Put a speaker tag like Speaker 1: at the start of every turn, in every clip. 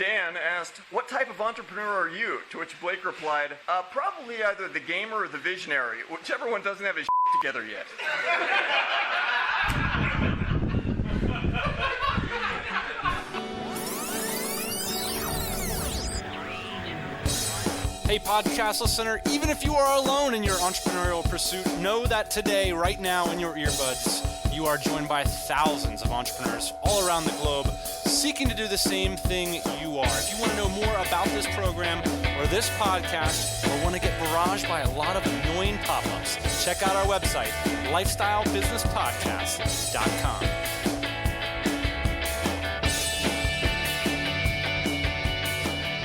Speaker 1: Dan asked, "What type of entrepreneur are you?" To which Blake replied, "Probably either the gamer or the visionary, whichever one doesn't have his shit together yet."
Speaker 2: Hey, podcast listener, even if you are alone in your entrepreneurial pursuit, know that today, right now in your earbuds, you are joined by thousands of entrepreneurs all around the globe seeking to do the same thing you are. If you want to know more about this program or this podcast, or want to get barraged by a lot of annoying pop-ups, check out our website, lifestylebusinesspodcast.com.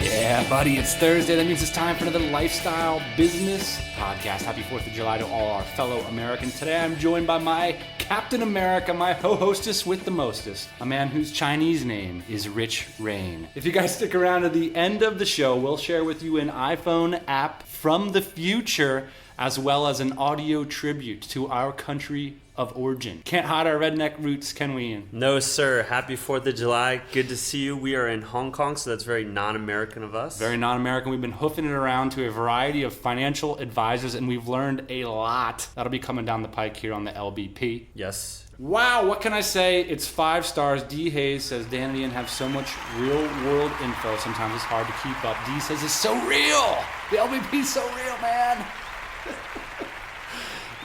Speaker 3: Yeah, buddy, it's Thursday. That means it's time for another Lifestyle Business Podcast. Happy 4th of July to all our fellow Americans. Today I'm joined by my Captain America, my ho-hostess with the mostest, a man whose Chinese name is Rich Rain. If you guys stick around to the end of the show, we'll share with you an iPhone app from the future, as well as an audio tribute to our country of origin. Can't hide our redneck roots, can we, Ian?
Speaker 4: No, sir. Happy 4th of July. Good to see you. We are in Hong Kong, so that's very non-American of us.
Speaker 3: Very non-American. We've been hoofing it around to a variety of financial advisors, and we've learned a lot. That'll be coming down the pike here on the LBP.
Speaker 4: Yes.
Speaker 3: Wow, what can I say? It's 5 stars. D. Hayes says, Dan and Ian have so much real-world info. Sometimes it's hard to keep up. D says, it's so real. The LBP's so real, man.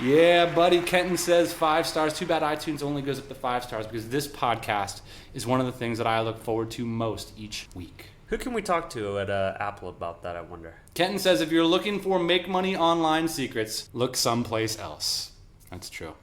Speaker 3: Yeah, buddy. Kenton says 5 stars. Too bad iTunes only goes up to 5 stars because this podcast is one of the things that I look forward to most each week.
Speaker 4: Who can we talk to at Apple about that, I wonder?
Speaker 3: Kenton says if you're looking for make money online secrets, look someplace else. That's true.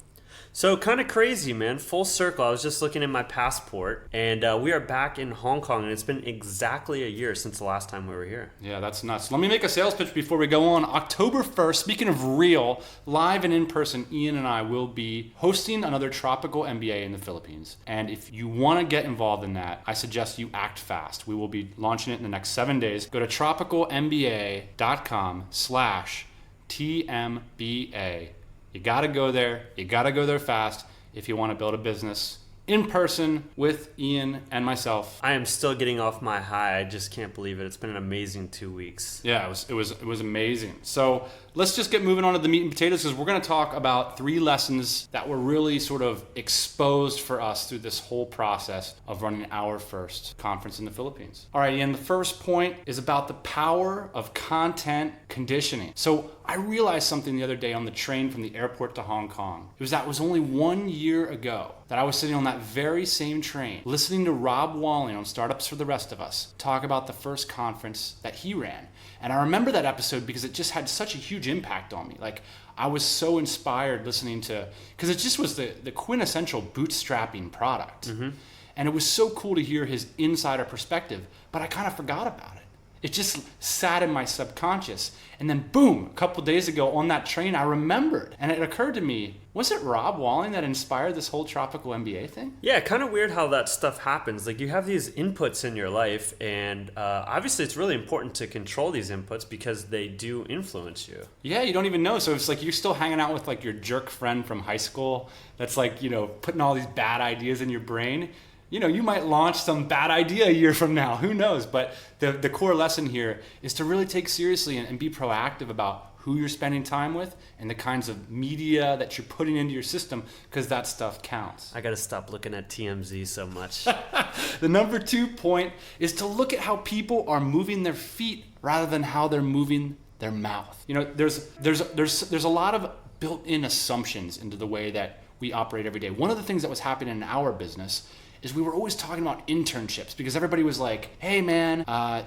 Speaker 4: So kind of crazy, man. Full circle. I was just looking at my passport, and we are back in Hong Kong, and it's been exactly a year since the last time we were here.
Speaker 3: Yeah, that's nuts. Let me make a sales pitch before we go on. October 1st, speaking of real, live and in person, Ian and I will be hosting another Tropical MBA in the Philippines. And if you want to get involved in that, I suggest you act fast. We will be launching it in the next 7 days. Go to tropicalmba.com/TMBA. You gotta go there. You gotta go there fast if you want to build a business in person with Ian and myself.
Speaker 4: I am still getting off my high. I just can't believe it. It's been an amazing 2 weeks.
Speaker 3: Yeah, it was amazing. So let's just get moving on to the meat and potatoes, because we're going to talk about 3 lessons that were really sort of exposed for us through this whole process of running our first conference in the Philippines. All right, Ian, the first point is about the power of content conditioning. So I realized something the other day on the train from the airport to Hong Kong. It was only 1 year ago that I was sitting on that very same train listening to Rob Walling on Startups for the Rest of Us talk about the first conference that he ran. And I remember that episode because it just had such a huge impact on me. Like, I was so inspired listening to, because it just was the quintessential bootstrapping product. Mm-hmm. And it was so cool to hear his insider perspective, but I kind of forgot about it. It just sat in my subconscious. And then boom, a couple days ago on that train, I remembered. And it occurred to me, was it Rob Walling that inspired this whole Tropical MBA thing?
Speaker 4: Yeah, kind of weird how that stuff happens. Like, you have these inputs in your life, and obviously it's really important to control these inputs because they do influence you.
Speaker 3: Yeah, you don't even know. So it's like you're still hanging out with like your jerk friend from high school that's like, putting all these bad ideas in your brain. You might launch some bad idea a year from now. Who knows? But the core lesson here is to really take seriously and be proactive about who you're spending time with and the kinds of media that you're putting into your system, because that stuff counts.
Speaker 4: I got to stop looking at TMZ so much.
Speaker 3: The number 2 point is to look at how people are moving their feet rather than how they're moving their mouth. There's a lot of built-in assumptions into the way that we operate every day. One of the things that was happening in our business is we were always talking about internships because everybody was like, hey man,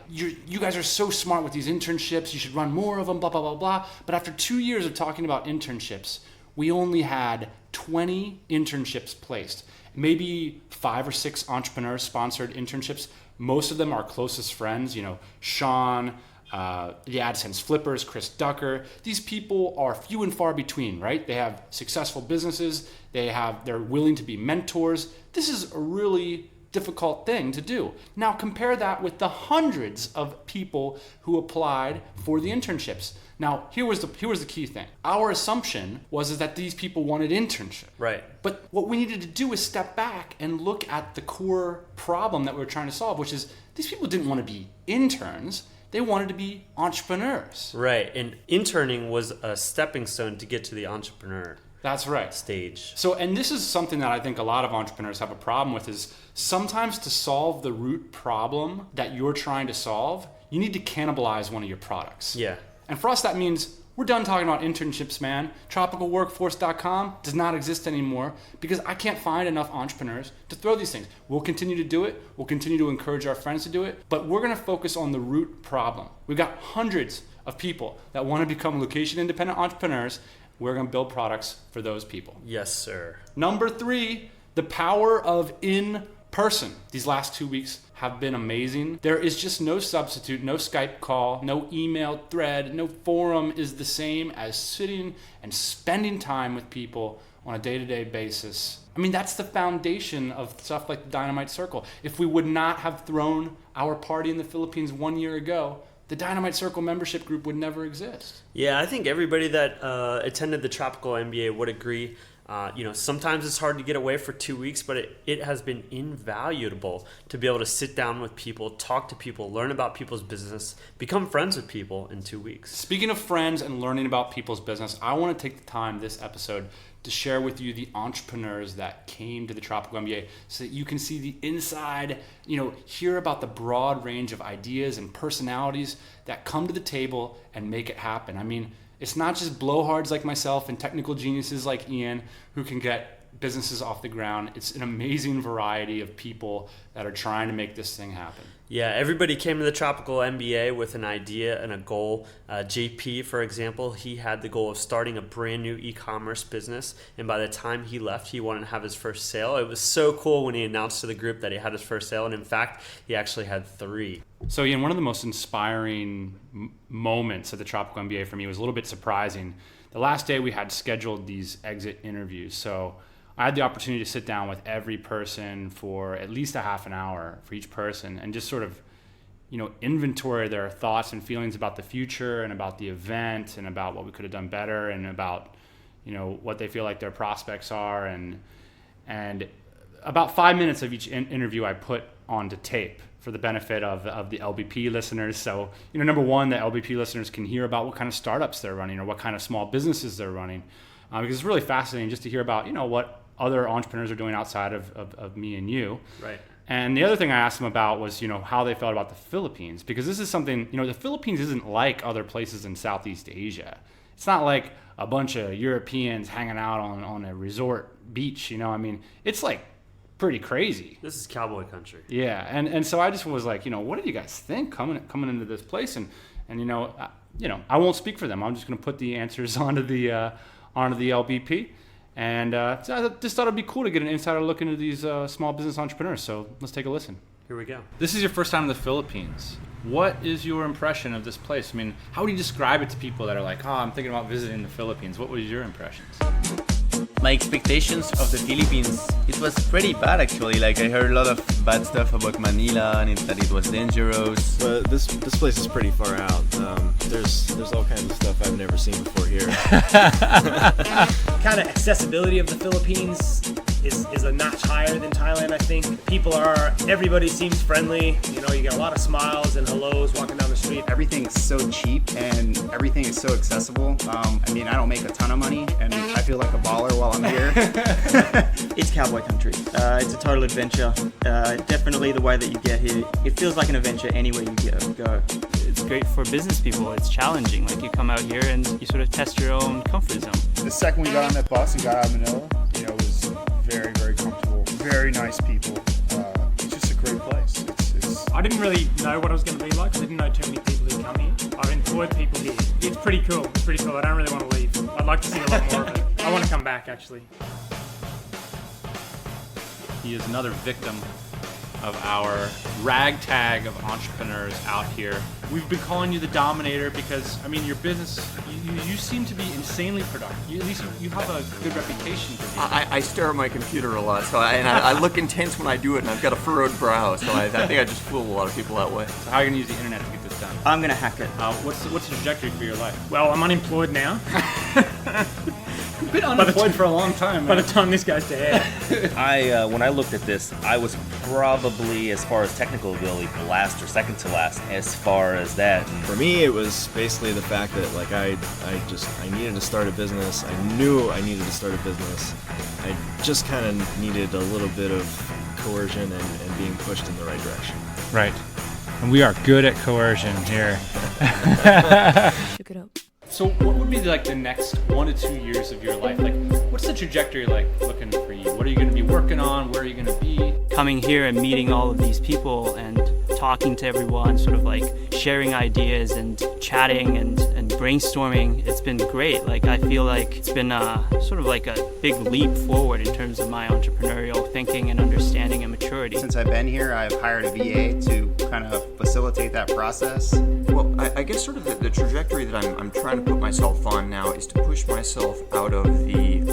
Speaker 3: you guys are so smart with these internships, you should run more of them, blah, blah, blah, blah. But after 2 years of talking about internships, we only had 20 internships placed. Maybe 5 or 6 entrepreneurs sponsored internships. Most of them are closest friends, Sean, the AdSense Flippers, Chris Ducker. These people are few and far between, right? They have successful businesses. They're willing to be mentors. This is a really difficult thing to do. Now compare that with the hundreds of people who applied for the internships. Now, here was the key thing. Our assumption was that these people wanted internship.
Speaker 4: Right.
Speaker 3: But what we needed to do is step back and look at the core problem that we were trying to solve, which is these people didn't want to be interns. They wanted to be entrepreneurs.
Speaker 4: Right. And interning was a stepping stone to get to the entrepreneur
Speaker 3: That's right.
Speaker 4: stage.
Speaker 3: So, and this is something that I think a lot of entrepreneurs have a problem with, is sometimes to solve the root problem that you're trying to solve, you need to cannibalize one of your products.
Speaker 4: Yeah.
Speaker 3: And for us, that means we're done talking about internships, man. Tropicalworkforce.com does not exist anymore because I can't find enough entrepreneurs to throw these things. We'll continue to do it. We'll continue to encourage our friends to do it. But we're going to focus on the root problem. We've got hundreds of people that want to become location-independent entrepreneurs. We're going to build products for those people.
Speaker 4: Yes, sir.
Speaker 3: Number 3, the power of in-person. These last 2 weeks have been amazing. There is just no substitute, no Skype call, no email thread, no forum is the same as sitting and spending time with people on a day-to-day basis. I mean, that's the foundation of stuff like the Dynamite Circle. If we would not have thrown our party in the Philippines 1 year ago, the Dynamite Circle membership group would never exist.
Speaker 4: Yeah, I think everybody that attended the Tropical MBA would agree. Sometimes it's hard to get away for 2 weeks, but it has been invaluable to be able to sit down with people, talk to people, learn about people's business, become friends with people in 2 weeks.
Speaker 3: Speaking of friends and learning about people's business, I want to take the time this episode to share with you the entrepreneurs that came to the Tropical MBA so that you can see the inside, hear about the broad range of ideas and personalities that come to the table and make it happen. I mean, it's not just blowhards like myself and technical geniuses like Ian who can get businesses off the ground. It's an amazing variety of people that are trying to make this thing happen.
Speaker 4: Yeah, everybody came to the Tropical MBA with an idea and a goal. JP, for example, he had the goal of starting a brand new e-commerce business, and by the time he left, he wanted to have his first sale. It was so cool when he announced to the group that he had his first sale, and in fact, he actually had 3.
Speaker 3: So Ian, one of the most inspiring moments at the Tropical MBA for me was a little bit surprising. The last day we had scheduled these exit interviews, so I had the opportunity to sit down with every person for at least a half an hour for each person and just sort of, inventory their thoughts and feelings about the future and about the event and about what we could have done better and about, what they feel like their prospects are. And about 5 minutes of each interview I put onto tape for the benefit of the LBP listeners. So, number one, the LBP listeners can hear about what kind of startups they're running or what kind of small businesses they're running. Because it's really fascinating just to hear about, what other entrepreneurs are doing outside of me and you.
Speaker 4: Right.
Speaker 3: And the other thing I asked them about was, how they felt about the Philippines. Because this is something, the Philippines isn't like other places in Southeast Asia. It's not like a bunch of Europeans hanging out on a resort beach, it's like pretty crazy.
Speaker 4: This is cowboy country.
Speaker 3: Yeah, and so I just was like, what do you guys think coming into this place? And I won't speak for them. I'm just going to put the answers onto the LBP. And so I just thought it'd be cool to get an insider look into these small business entrepreneurs. So let's take a listen.
Speaker 4: Here we go.
Speaker 3: This is your first time in the Philippines. What is your impression of this place? I mean, how would you describe it to people that are like, I'm thinking about visiting the Philippines? What was your impressions?
Speaker 5: My expectations of the Philippines, it was pretty bad actually. Like I heard a lot of bad stuff about Manila and that it was dangerous.
Speaker 6: But this place is pretty far out. There's all kinds of stuff I've never seen before here.
Speaker 7: Kind of accessibility of the Philippines is a notch higher than Thailand, I think. Everybody seems friendly. You get a lot of smiles and hellos walking down the street.
Speaker 8: Everything's so cheap and everything is so accessible. I don't make a ton of money and I feel like a baller while I'm here.
Speaker 9: It's cowboy country. It's a total adventure. Definitely the way that you get here. It feels like an adventure anywhere you go.
Speaker 10: It's great for business people. It's challenging. Like you come out here and you sort of test your own comfort zone.
Speaker 11: The second we got on that bus and got out of Manila, it was very, very comfortable. Very nice people. It's just a great place.
Speaker 12: I didn't really know what it was going to be like. I didn't know too many people who come here. I've employed people here. It's pretty cool. I don't really want to leave. I'd like to see a lot more of it. I want to come back, actually.
Speaker 3: He is another victim of our ragtag of entrepreneurs out here. We've been calling you the Dominator because, I mean, your business, you seem to be insanely productive. At least you have a good reputation for being.
Speaker 1: I stare at my computer a lot, so I look intense when I do it, and I've got a furrowed brow, so I think I just fool a lot of people that way.
Speaker 3: So how are you going to use the internet to get this done?
Speaker 9: I'm going to hack it.
Speaker 3: What's the trajectory for your life?
Speaker 12: Well, I'm unemployed now.
Speaker 3: You've been unemployed for a long time,
Speaker 12: By
Speaker 3: man.
Speaker 12: the time this goes to air.
Speaker 13: When I looked at this, I was probably, as far as technical ability, the last or second to last as far as that.
Speaker 6: For me, it was basically the fact that like I needed to start a business. I knew I needed to start a business. I just kind of needed a little bit of coercion and being pushed in the right direction.
Speaker 14: Right. And we are good at coercion here.
Speaker 15: Shook it up.
Speaker 3: So what would be like the next 1 to 2 years of your life? Like, what's the trajectory like looking for you? What are you going to be working on? Where are you going to be?
Speaker 10: Coming here and meeting all of these people and talking to everyone, sort of like sharing ideas and chatting and brainstorming, it's been great. Like, I feel like it's been sort of like a big leap forward in terms of my entrepreneurial thinking and understanding and maturity.
Speaker 8: Since I've been here, I've hired a VA to kind of facilitate that process.
Speaker 1: Well, I guess sort of the trajectory that I'm trying to put myself on now is to push myself out of the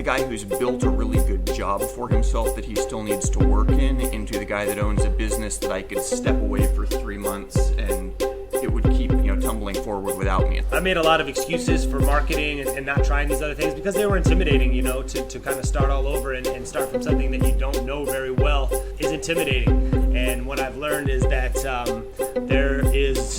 Speaker 1: guy who's built a really good job for himself that he still needs to work in, into the guy that owns a business that I could step away for 3 months and it would keep tumbling forward without me.
Speaker 7: I made a lot of excuses for marketing and not trying these other things because they were intimidating, to kind of start all over and start from something that you don't know very well is intimidating. And what I've learned is that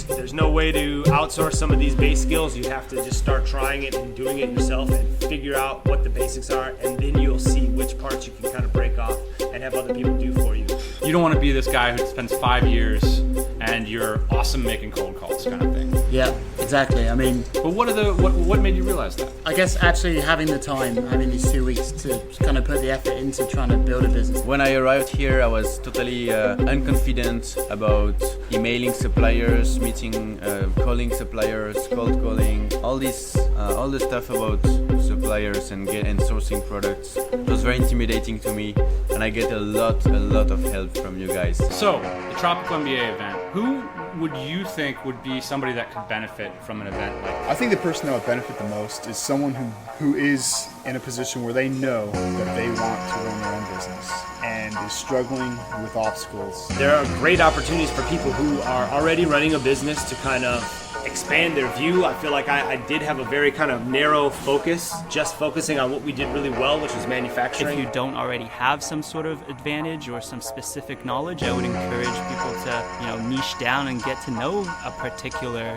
Speaker 7: there's no way to outsource some of these base skills. You have to just start trying it and doing it yourself and figure out what the basics are, and then you'll see which parts you can kind of break off and have other people do for you.
Speaker 3: You don't want to be this guy who spends 5 years and you're awesome making cold calls kind of thing.
Speaker 16: Yeah, exactly. I mean,
Speaker 3: but what made you realize that?
Speaker 16: I guess actually having the time, having these 2 weeks to kind of put the effort into trying to build a business.
Speaker 5: When I arrived here, I was totally unconfident about emailing suppliers, meeting, calling suppliers, cold calling, all the stuff about suppliers and sourcing products. It was very intimidating to me, and I get a lot of help from you guys.
Speaker 3: So, the Tropical MBA event, who would you think would be somebody that could benefit from an event like that?
Speaker 11: I think the person that would benefit the most is someone who is in a position where they know that they want to run their own business and is struggling with obstacles.
Speaker 7: There are great opportunities for people who are already running a business to kind of expand their view. I feel like I did have a very kind of narrow focus, just focusing on what we did really well, which was manufacturing.
Speaker 10: If you don't already have some sort of advantage or some specific knowledge, I would encourage people to, niche down and get to know a particular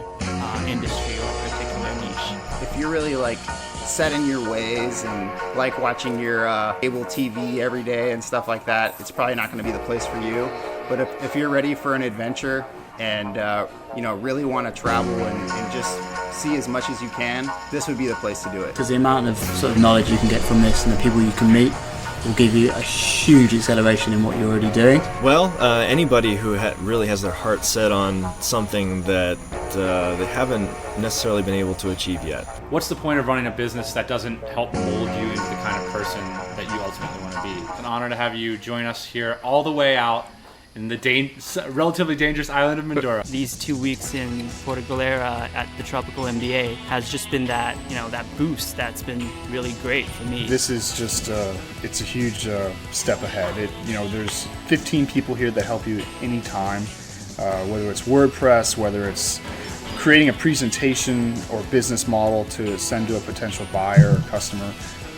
Speaker 10: industry or a particular niche.
Speaker 8: If you're really set in your ways and like watching your cable TV every day and stuff like that, it's probably not going to be the place for you. But if you're ready for an adventure and really want to travel and just see as much as you can, this would be the place to do it.
Speaker 16: Because the amount of sort of knowledge you can get from this and the people you can meet will give you a huge acceleration in what you're already doing.
Speaker 6: Well, anybody who really has their heart set on something that they haven't necessarily been able to achieve yet.
Speaker 3: What's the point of running a business that doesn't help mold you into the kind of person that you ultimately want to be? It's an honor to have you join us here all the way out in the relatively dangerous island of Mindoro.
Speaker 10: These 2 weeks in Puerto Galera at the Tropical MBA has just been that boost that's been really great for me.
Speaker 11: This is just, it's a huge step ahead. There's 15 people here that help you anytime, whether it's WordPress, whether it's creating a presentation or business model to send to a potential buyer or customer.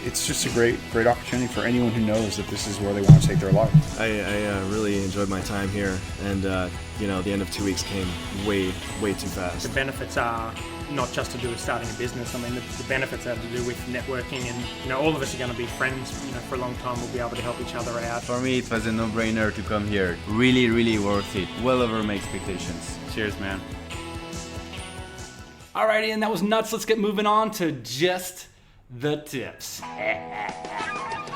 Speaker 11: It's just a great opportunity for anyone who knows that this is where they want to take their life.
Speaker 6: I really enjoyed my time here, and the end of 2 weeks came way too fast.
Speaker 12: The benefits are not just to do with starting a business. I mean, the benefits have to do with networking, and all of us are going to be friends. For a long time, we'll be able to help each other out.
Speaker 5: For me, it was a no-brainer to come here. Really, really worth it. Well over my expectations.
Speaker 3: Cheers, man. Alrighty, and that was nuts. Let's get moving on to just the tips.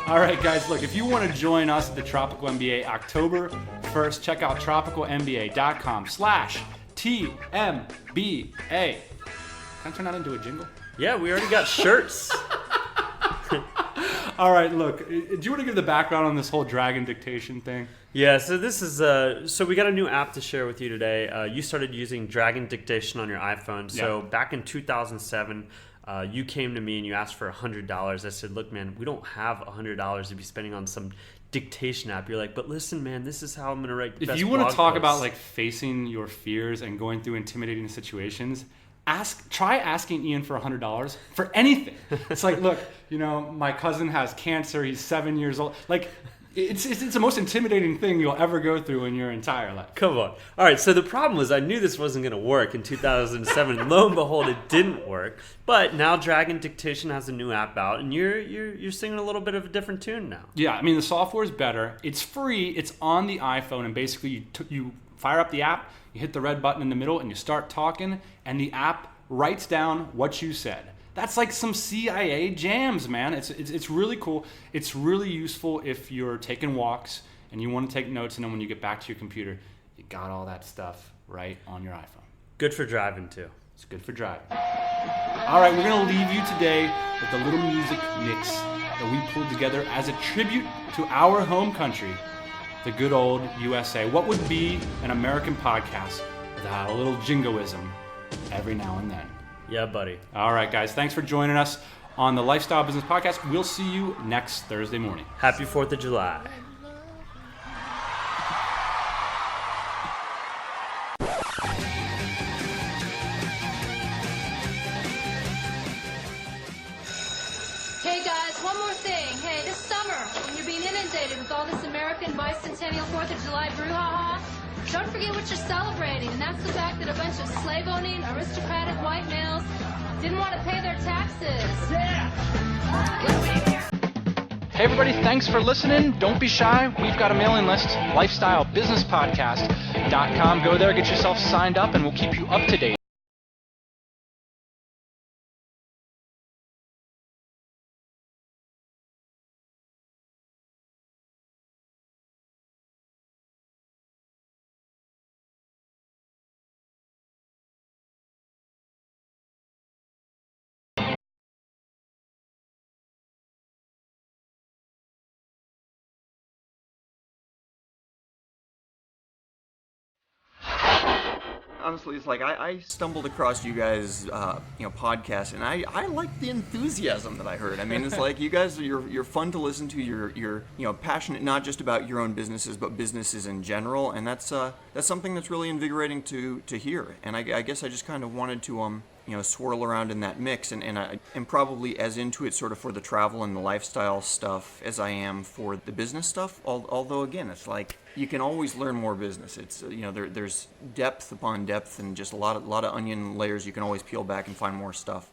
Speaker 3: All right, guys, look, if you want to join us at the Tropical MBA October 1st, check out tropicalmba.com/TMBA. Can I turn that into a jingle?
Speaker 4: Yeah, we already got shirts.
Speaker 3: All right, look, do you want to give the background on this whole Dragon dictation thing?
Speaker 4: Yeah, so this is so we got a new app to share with you today. You started using Dragon Dictation on your iPhone. So back in 2007, you came to me and you asked for $100. I said, look, man, we don't have $100 to be spending on some dictation app. You're like, but listen, man, this is how I'm gonna write the best
Speaker 3: If you want to talk
Speaker 4: posts.
Speaker 3: about like facing your fears and going through intimidating situations, try asking Ian for $100 for anything. It's like, look, my cousin has cancer. He's 7 years old. Like, it's the most intimidating thing you'll ever go through in your entire life.
Speaker 4: Come on. All right, so the problem was I knew this wasn't going to work in 2007. Lo and behold, it didn't work. But now Dragon Dictation has a new app out, and you're singing a little bit of a different tune now.
Speaker 3: Yeah, I mean, the software is better. It's free. It's on the iPhone, and basically you fire up the app, you hit the red button in the middle, and you start talking, and the app writes down what you said. That's like some CIA jams, man. It's really cool. It's really useful if you're taking walks and you want to take notes, and then when you get back to your computer, you got all that stuff right on your iPhone.
Speaker 4: Good for driving, too.
Speaker 3: It's good for driving. All right, we're going to leave you today with a little music mix that we pulled together as a tribute to our home country, the good old USA. What would be an American podcast without a little jingoism every now and then?
Speaker 4: Yeah, buddy.
Speaker 3: All right, guys. Thanks for joining us on the Lifestyle Business Podcast. We'll see you next Thursday morning.
Speaker 4: Happy 4th of July.
Speaker 17: Hey, guys, one more thing. Hey, this summer, when you're being inundated with all this American bicentennial 4th of July brouhaha, don't forget what you're celebrating, and that's the fact that a bunch of slave-owning, aristocratic white males didn't want to pay their taxes. Yeah!
Speaker 3: Hey, everybody. Thanks for listening. Don't be shy. We've got a mailing list, lifestylebusinesspodcast.com. Go there, get yourself signed up, and we'll keep you up to date.
Speaker 1: Honestly, it's like I stumbled across you guys, podcast, and I like the enthusiasm that I heard. I mean, it's like you guys, you're fun to listen to. You're passionate not just about your own businesses, but businesses in general, and that's something that's really invigorating to hear. And I guess I just kind of wanted to swirl around in that mix, and I am probably as into it sort of for the travel and the lifestyle stuff as I am for the business stuff. Although again, it's like you can always learn more business. It's there's depth upon depth and just a lot of onion layers you can always peel back and find more stuff.